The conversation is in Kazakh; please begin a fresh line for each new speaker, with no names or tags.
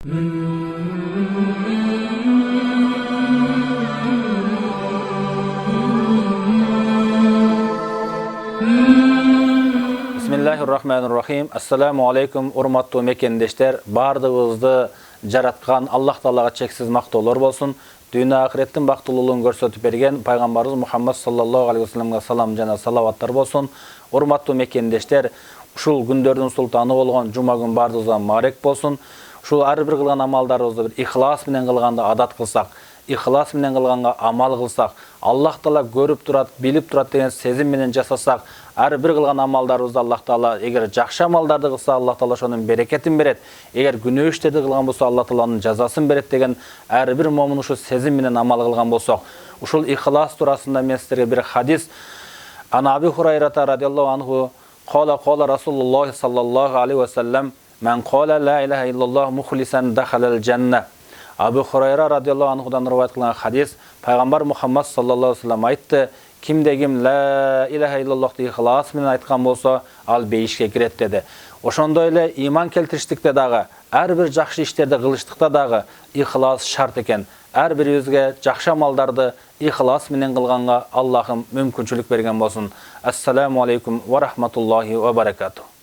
Bismillahirrahmanirrahim. Assalamu alaikum, урматтуу мекендештер. Бардыгыбызды жараткан Аллах Таалага чексиз мактоолор болсун. Дүйнө ахиреттин бактылуулугун көрсөтүп берген пайгамбарыбыз Мухаммад саллаллаху алейхи вассаламга салам жана салаваттар болсун. Урматтуу мекендештер, ушул күндөрдүн султаны болгон жума күн бардыгыбызга маарек болсун. Ушул ар бир кылган амалдарыбызды бир ихлас менен кылганда адат кылсак, ихлас менен кылганга амал кылсак, Аллах Таала көрүп турат, билип турат деген сезим менен жасасак, ар бир кылган амалдарыбызды Аллах Таала эгер жакшы амалдарды кылса, Аллах Таала ошонун берекетин берет. Эгер күнөө иштерди кылган болсо, Аллах Тааланын жазасын берет деген ар бир момун ушул сезим менен амал кылган болсок, ушул ихлас туурасында мен силерге бир хадис Аби Хурайрата радиаллаху анху qala Rasulullah sallallahu aleyhi ve sellem men qala la ilahe illallah muhlisan dakhalal jannah. Abu Hurayra radiyallahu anhudan rivayet kılınan hadis, Peygamber Muhammed sallallahu aleyhi ve sellem aytdı, kimdegim la ilahe illallah diye ihlas menen aytkan bolsa, al beyişke kiret dedi. Oşonda öyle iman keltiriştikte dağı, her bir jakşı işlerde kılıştıkta dağı ihlas şart eken. Her biribizge jakşı amaldardı ihlas menen kılganga Allah'ım mümkünçülük bergen bolsun. Assalamu aleykum ve rahmetullahi ve berekatuhu.